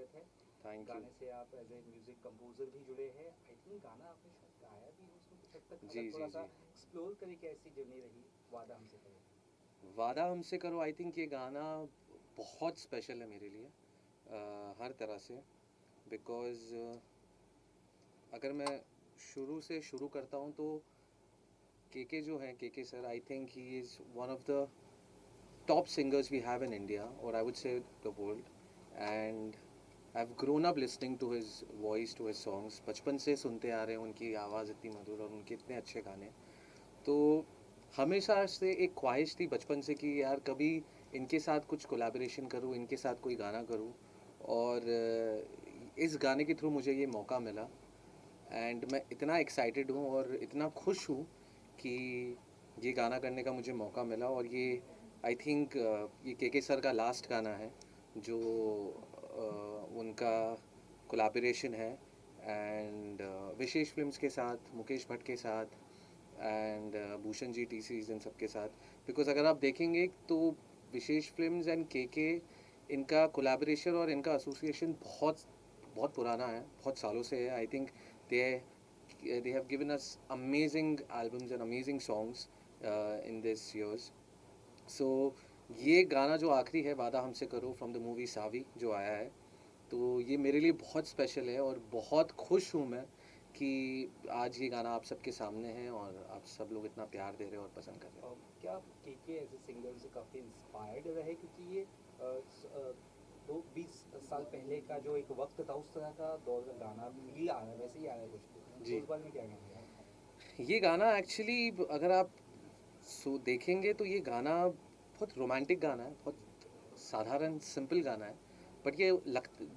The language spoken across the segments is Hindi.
स्वागत है। Thank you. गाने से आप एज ए म्यूजिक कंपोजर भी जुड़े हैं। आई थिंक गाना आपने शायद गाया भी है उसमें कुछ हद तक, जी अगर जी थोड़ा सा जी। एक्सप्लोर करें कैसी जर्नी रही वादा हमसे करें। वादा हमसे करो, आई थिंक ये गाना बहुत स्पेशल है मेरे लिए, हर तरह से। बिकॉज़ अगर मैं शुरू से शुरू करता हूँ तो के जो हैं, के sir, I think he is one of the top singers we have in India, और I would say the world. And I have grown up listening to his voice, to his songs. बचपन से सुनते आ रहे हैं उनकी आवाज़ इतनी मधुर और उनके इतने अच्छे गाने। तो हमेशा से एक ख्वाहिश थी बचपन से कि यार कभी इनके साथ कुछ कोलैबोरेशन करूँ, इनके साथ कोई गाना करूँ। और इस गाने के थ्रू मुझे ये मौका मिला, एंड मैं इतना एक्साइटेड हूँ और इतना खुश हूँ कि ये गाना करने का मुझे मौका मिला। और ये आई थिंक ये के सर का लास्ट गाना है जो उनका कोलैबोरेशन है, एंड विशेष फिल्म्स के साथ, मुकेश भट्ट के साथ, and Bhushan ji, T series, इन सब के साथ। बिकॉज अगर आप देखेंगे तो विशेष फिल्म्स एंड के इनका कोलैबोरेशन और इनका एसोसिएशन बहुत बहुत पुराना है, बहुत सालों से है। I think they they have given us amazing albums and amazing songs in this years. So ये गाना जो आखिरी है, वादा हमसे करो, फ्रॉम द मूवी सावी जो आया है, तो ये मेरे लिए बहुत स्पेशल है और बहुत खुश हूँ मैं कि आज ये गाना आप सबके सामने है और आप सब लोग इतना प्यार दे रहे हो और पसंद कर रहे हो। क्या आप के एज ए सिंगर से काफ़ी इंस्पायर्ड रहे, क्योंकि ये दो 20 साल पहले का जो एक वक्त था उस तरह का दौर का गाना फील आ रहा है, वैसे ही आ रहा है कुछ, तो जी, उस बारे में क्या कहना है? ये गाना एक्चुअली अगर आप देखेंगे तो ये गाना बहुत रोमांटिक गाना है, बहुत साधारण सिंपल गाना है। बट ये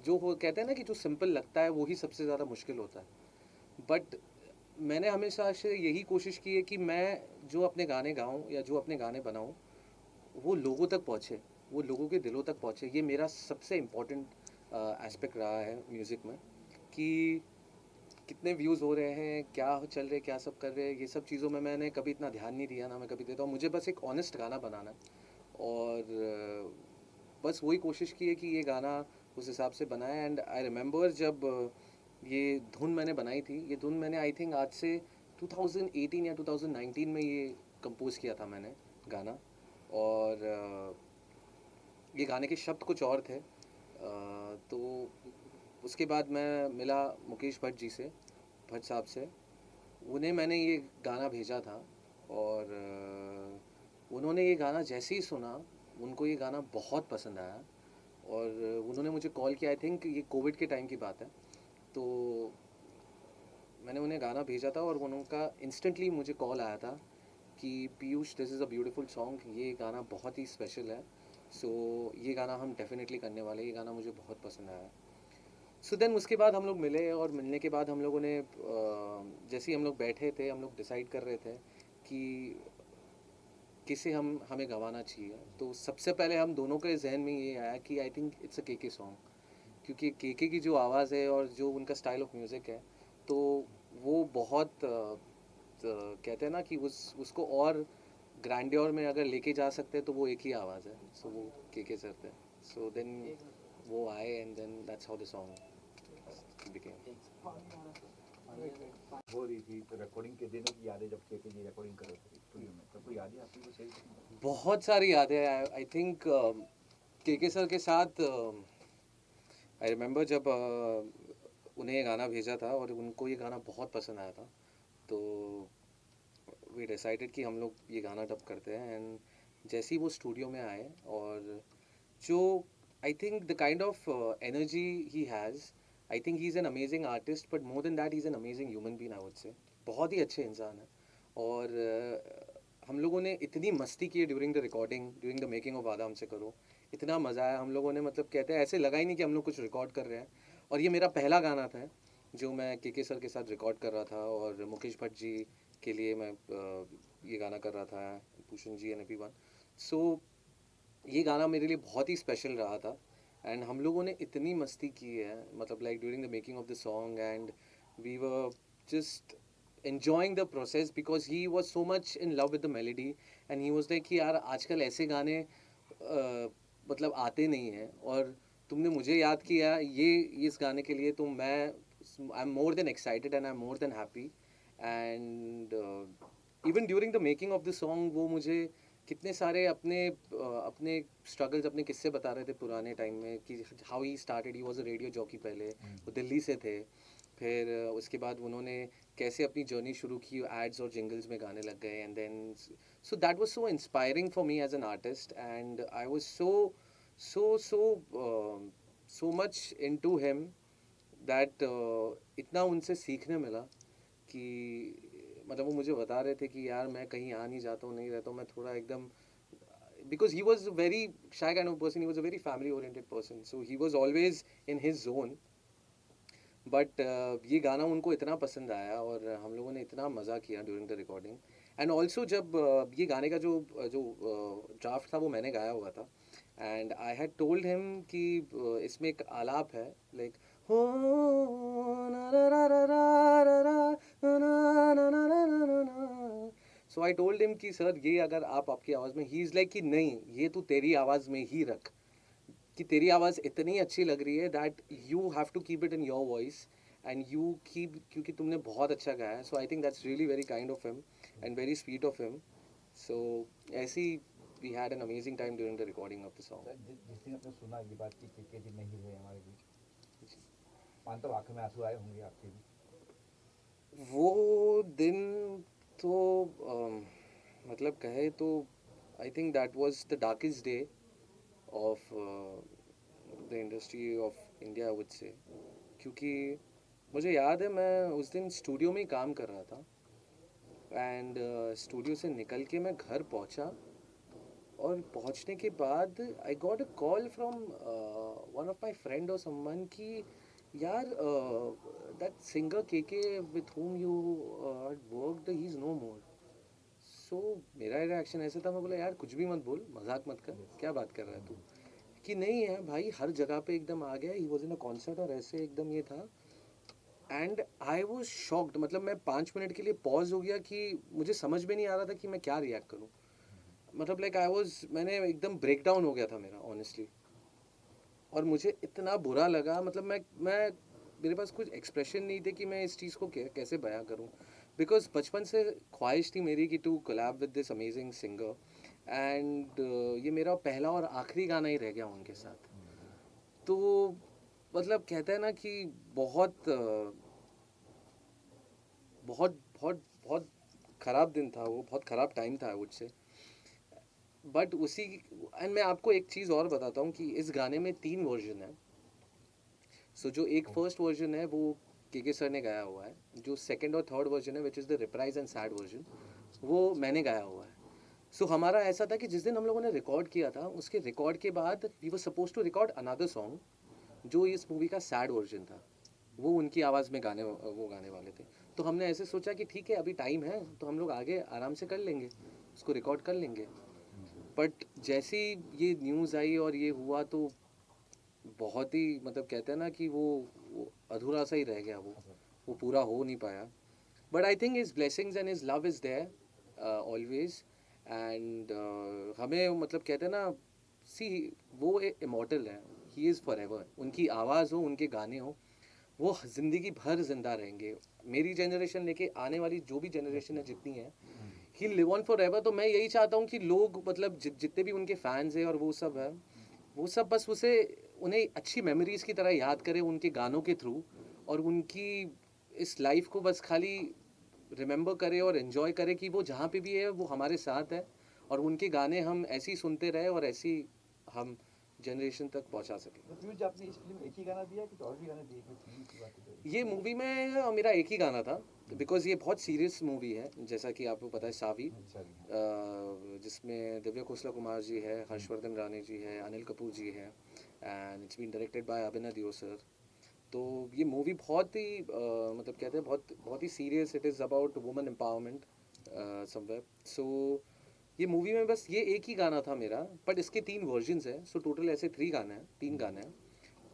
जो हो कहते हैं ना कि जो सिंपल लगता है वही सबसे ज़्यादा मुश्किल होता है। बट मैंने हमेशा से यही कोशिश की है कि मैं जो अपने गाने गाऊं या जो अपने गाने बनाऊं वो लोगों तक पहुँचे, वो लोगों के दिलों तक पहुँचे। ये मेरा सबसे इम्पोर्टेंट एस्पेक्ट रहा है म्यूज़िक में, कि कितने व्यूज़ हो रहे हैं, क्या चल रहे, क्या सब कर रहे हैं, ये सब चीज़ों में मैंने कभी इतना ध्यान नहीं दिया, ना मैं कभी देता हूँ। मुझे बस एक ऑनेस्ट गाना बनाना है, और बस वही कोशिश की है कि ये गाना उस हिसाब से बनाया। एंड आई रिमेंबर जब ये धुन मैंने बनाई थी, ये धुन मैंने आई थिंक आज से 2018 या 2019 में ये कंपोज़ किया था मैंने गाना। और ये गाने के शब्द कुछ और थे। तो उसके बाद मैं मिला मुकेश भट्ट जी से, भट्ट साहब से। उन्हें मैंने ये गाना भेजा था, और उन्होंने ये गाना जैसे ही सुना, उनको ये गाना बहुत पसंद आया। और उन्होंने मुझे कॉल किया, आई थिंक ये कोविड के टाइम की बात है। तो मैंने उन्हें गाना भेजा था और उनका इंस्टेंटली मुझे कॉल आया था कि Piyush, this is a beautiful song, ये गाना बहुत ही स्पेशल है। सो ये गाना हम डेफिनेटली करने वाले हैं, ये गाना मुझे बहुत पसंद आया। सो देन उसके बाद हम लोग मिले, और मिलने के बाद हम लोगों ने जैसे ही हम लोग बैठे थे, हम लोग डिसाइड कर रहे थे कि किसे हमें गवाना चाहिए। तो सबसे पहले हम दोनों के जहन में ये आया कि आई थिंक इट्स अ के सॉन्ग, क्योंकि के की जो आवाज़ है और जो उनका स्टाइल ऑफ म्यूज़िक है, तो वो बहुत कहते हैं ना कि उसको और ग्रैंडियर में अगर लेके जा सकते हैं तो वो एक ही आवाज़ है। सो वो के सर थे। सो देन वो आए, and then that's how the song became. हो रही थी तो रिकॉर्डिंग के दिनों की यादें, जब के जी रिकॉर्डिंग कर रहे थे स्टूडियो में, तब कोई यादें आपकी को शेयर करेंगे? बहुत सारी यादें हैं। आई थिंक के सर के साथ आई रिमेंबर जब उन्हें ये गाना भेजा था और उनको ये गाना बहुत पसंद आया था, तो वी डिसाइडेड कि हम लोग ये गाना डब करते हैं। एंड जैसे ही वो स्टूडियो में आए, और जो I think the kind of energy he has, I think he is an amazing artist, but more than that he is an amazing human being, I would से। बहुत ही अच्छे इंसान है। और हम लोगों ने इतनी मस्ती की during the recording, during the making of वादा हमसे करो। इतना मज़ा आया हम लोगों ने, मतलब कहते हैं ऐसे लगा ही नहीं कि हम लोग कुछ रिकॉर्ड कर रहे हैं। और ये मेरा पहला गाना था जो मैं के सर के साथ रिकॉर्ड कर रहा था, और मुकेश भट्ट जी के लिए मैं ये गाना कर रहा था, भूषण जी एंड एवरीवन। सो ये गाना मेरे लिए बहुत ही स्पेशल रहा था। एंड हम लोगों ने इतनी मस्ती की है, मतलब like during the making of the song, and we were just enjoying the process because he was so much in love with the melody, and he was like कि यार आजकल ऐसे गाने मतलब आते नहीं हैं, और तुमने मुझे याद किया ये इस गाने के लिए, तो मैं I am more than excited and I am more than happy. And even during the making of the song वो मुझे कितने सारे अपने स्ट्रगल्स, अपने किस्से बता रहे थे पुराने टाइम में कि how he started. He was a radio jockey पहले, वो दिल्ली से थे. फिर उसके बाद उन्होंने कैसे अपनी जर्नी शुरू की, एड्स और जिंगल्स में गाने लग गए. And then so that was so inspiring for me as an artist, and I was so much into him that इतना उनसे सीखने मिला कि मतलब वो मुझे बता रहे थे कि यार मैं कहीं आ नहीं जाता हूँ, नहीं रहता हूँ मैं थोड़ा एकदम, because he was a very shy kind of person, he was a very family oriented person, so he was always in his zone. But ये गाना उनको इतना पसंद आया और हम लोगों ने इतना मज़ा किया during the recording. And also जब ये गाने का जो जो ड्राफ्ट था वो मैंने गाया हुआ था. And I had told him कि इसमें एक आलाप है लाइक हो ना रा रा रा रा रा रा ना ना ना ना ना ना ना. सो आई टोल्ड हिम कि सर ये अगर आप आपकी आवाज़ में, ही इज़ लाइक कि नहीं ये तू तेरी आवाज़ में ही रख, कि तेरी आवाज़ इतनी अच्छी लग रही है that you have to keep it in your voice and you keep, क्योंकि तुमने बहुत अच्छा गाया है. So I think that's really very kind of him and very sweet of him. So ऐसी we had an amazing time during the recording of the song. Sir, जिस दिन आपने सुना ये बात कि के जी नहीं रहे हमारे बीच, मानता हूँ आंखों में आंसू आए होंगे आपके भी. वो दिन तो मतलब कहे तो I think that was the darkest day of the industry of India I would से. क्योंकि मुझे याद है मैं उस दिन स्टूडियो में ही काम कर रहा था. एंड स्टूडियो से निकल के मैं घर पहुंचा और पहुंचने के बाद I got a call from one of my friend और समवन कि यार दैट सिंगर के with whom you worked he is no more. So मेरा रिएक्शन ऐसे था, मैं बोला यार कुछ भी मत बोल, मजाक मत कर, क्या बात कर रहा है तू. कि नहीं है भाई, हर जगह पे एकदम आ गया, he was in a concert और ऐसे एकदम ये था. एंड आई वॉज शॉक्ड, मतलब मैं 5 मिनट के लिए पॉज हो गया कि मुझे समझ में नहीं आ रहा था कि मैं क्या रिएक्ट करूँ. मतलब लाइक मैंने एकदम ब्रेक डाउन हो गया था मेरा ऑनेस्टली. और मुझे इतना बुरा लगा, मतलब मैं मेरे पास कुछ एक्सप्रेशन नहीं थे कि मैं इस चीज़ को कैसे बयां करूं. बिकॉज बचपन से ख्वाहिश थी मेरी कि to collab with this amazing singer. And ये मेरा पहला और आखिरी गाना ही रह गया उनके साथ. तो मतलब कहते हैं ना कि बहुत बहुत बहुत बहुत ख़राब दिन था वो, बहुत ख़राब टाइम था आई वुड से. बट उसी, एंड मैं आपको एक चीज़ और बताता हूँ कि इस गाने में 3 वर्जन है. सो जो एक फर्स्ट वर्जन है वो के सर ने गाया हुआ है. जो सेकंड और थर्ड वर्जन है which is the reprise and sad version, वो मैंने गाया हुआ है. सो हमारा ऐसा था कि जिस दिन हम लोगों ने रिकॉर्ड किया था, उसके रिकॉर्ड के बाद we were suppose to record another song जो इस मूवी का सैड वर्जन था. वो उनकी आवाज़ में वो गाने वाले थे. तो हमने ऐसे सोचा कि ठीक है अभी टाइम है तो हम लोग आगे आराम से कर लेंगे, उसको रिकॉर्ड कर लेंगे. बट जैसे ही ये न्यूज़ आई और ये हुआ तो बहुत ही मतलब कहते हैं ना कि वो अधूरा सा ही रह गया, वो पूरा हो नहीं पाया. But I think his blessings and his love is there always. And हमें मतलब कहते हैं ना, सी वो इमॉर्टल है, ही इज़ फॉर एवर. उनकी आवाज़ हो, उनके गाने हो, वो ज़िंदगी भर जिंदा रहेंगे. मेरी जनरेशन लेके आने वाली जो भी जनरेशन है जितनी है, he live on for ever. तो मैं यही चाहता हूँ कि लोग मतलब जितने भी उनके फैंस हैं और वो सब है, वो सब बस उन्हें अच्छी मेमोरीज़ की तरह याद करें उनके गानों के थ्रू. और उनकी इस लाइफ को बस खाली रिमेंबर करे और एंजॉय करे कि वो जहाँ पे भी है वो हमारे साथ है. और उनके गाने हम ऐसे ही सुनते रहे और ऐसे ही हम जनरेशन तक पहुँचा सकें. तो पीयूष जी, आपने इस फिल्म में एक ही गाना दिया कि और भी गाने दिए, कोई फिल्म की बात है? ये मूवी में मेरा एक ही गाना था बिकॉज ये बहुत सीरियस मूवी है, जैसा कि आपको पता है सावी, अच्छा जी. जिसमें दिव्या खोसला कुमार जी है, हर्षवर्धन राणे जी है, अनिल कपूर जी है. And it's been directed by Abhinav Deo sir. तो ये मूवी बहुत ही मतलब कहते हैं बहुत बहुत ही serious. It is about women empowerment somewhere. So ये मूवी में बस ये एक ही गाना था मेरा, बट इसके 3 वर्जन्स हैं. सो टोटल ऐसे 3 गाने हैं, 3 गाने हैं.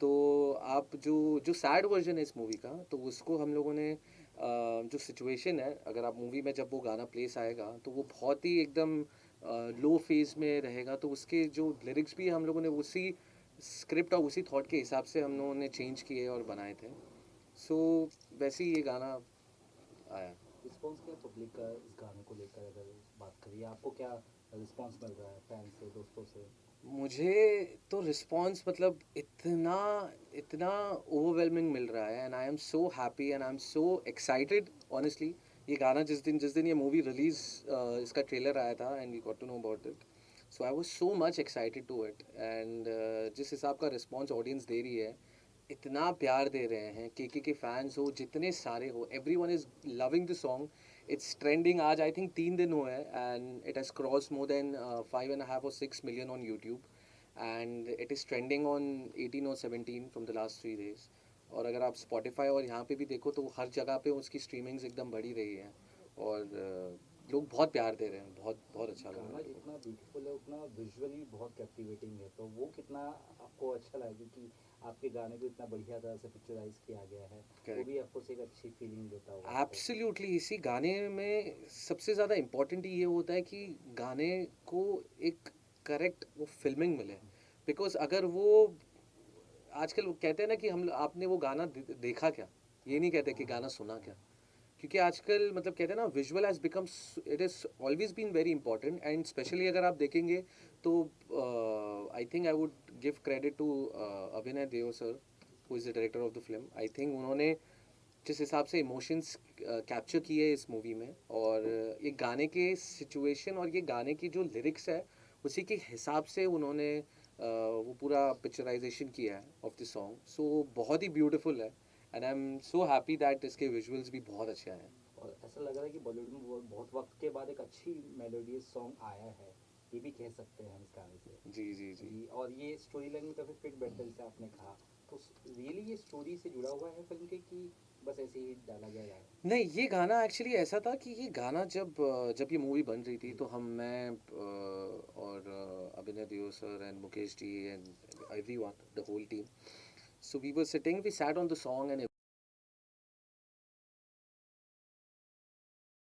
तो आप जो सैड वर्जन है इस मूवी का, तो उसको हम लोगों ने जो सिचुएशन है, अगर आप मूवी में जब वो गाना प्लेस आएगा तो वो बहुत ही एकदम लो फेज में रहेगा. तो उसके जो लिरिक्स भी हम लोगों ने उसी स्क्रिप्ट और उसी थॉट के हिसाब से हम लोगों ने चेंज किए और बनाए थे. सो वैसे ही ये गाना आया. रिस्पॉन्स क्या पब्लिक का इस गाने को लेकर, अगर बात करिए आपको क्या रिस्पॉन्स मिल रहा है फैन से, दोस्तों से? मुझे तो रिस्पॉन्स मतलब इतना इतना ओवरवेलमिंग मिल रहा है, and I am so happy and I am so excited honestly. ये गाना जिस दिन ये मूवी रिलीज, इसका ट्रेलर आया था and we got to know about it, so I was so much excited to it. एंड जिस हिसाब का रिस्पॉन्स ऑडियंस दे रही है, इतना प्यार दे रहे हैं, के फैंस हो जितने सारे हो, everyone is loving the song. It's trending आज आई थिंक 3 दिन हुए हैं, and it has cross more than 5.5 or 6 million on YouTube, and it is trending on 18 or 17 from the last 3 days. और अगर आप स्पॉटिफाई और यहाँ पे भी देखो तो हर जगह पे उसकी स्ट्रीमिंग्स एकदम बढ़ी रही है, और लोग बहुत प्यार दे रहे हैं. बहुत बहुत अच्छा लग रहा गाना है. जितना ब्यूटीफुल है उतना विजुअली बहुत कैप्टिवेटिंग है, तो वो कितना आपको अच्छा लगा कि आपके गाने को इतना बढ़िया तरह से पिक्चराइज किया गया है? वो Correct. भी आपको एक अच्छी फीलिंग देता होगा आपको। एब्सोल्युटली. इसी गाने में सबसे ज़्यादा इम्पोर्टेंट ये होता है कि गाने को एक करेक्ट वो फिल्मिंग मिले. बिकॉज अगर वो आजकल वो कहते हैं ना कि हम आपने वो गाना देखा क्या, ये नहीं कहते कि गाना सुना क्या. क्योंकि आजकल मतलब कहते हैं ना, visual has become, it is always been very important. And specially अगर आप देखेंगे तो I think I would give credit to Abhinay Deo sir, who is the director of the film. I think उन्होंने जिस हिसाब से इमोशंस कैप्चर किए इस मूवी में, और ये गाने के सिचुएशन और ये गाने की जो लिरिक्स है उसी के हिसाब से उन्होंने वो पूरा पिक्चराइजेशन किया है ऑफ द सॉन्ग. सो बहुत ही ब्यूटीफुल है, and I am so happy that इसके विजुअल्स भी बहुत अच्छे आए हैं. और ऐसा लग रहा है कि बॉलीवुड में बहुत वक्त के बाद एक अच्छी मेलोडियस सॉन्ग आया है, ये भी कह सकते हैं हम इस गाने से। जी जी जी. जी, और ये स्टोरी लाइन में काफ़ी फिट बैठता है जैसे आपने कहा, तो रियली ये स्टोरी से जुड़ा हुआ है फिल्म के कि बस ऐसे ही डाला गया गाना? नहीं, ये गाना एक्चुअली ऐसा था कि ये गाना जब ये मूवी बन रही थी तो मैं और Abhinay Deo sir and Mukesh ji and everyone, the whole team, so we were sitting, we sat on the song and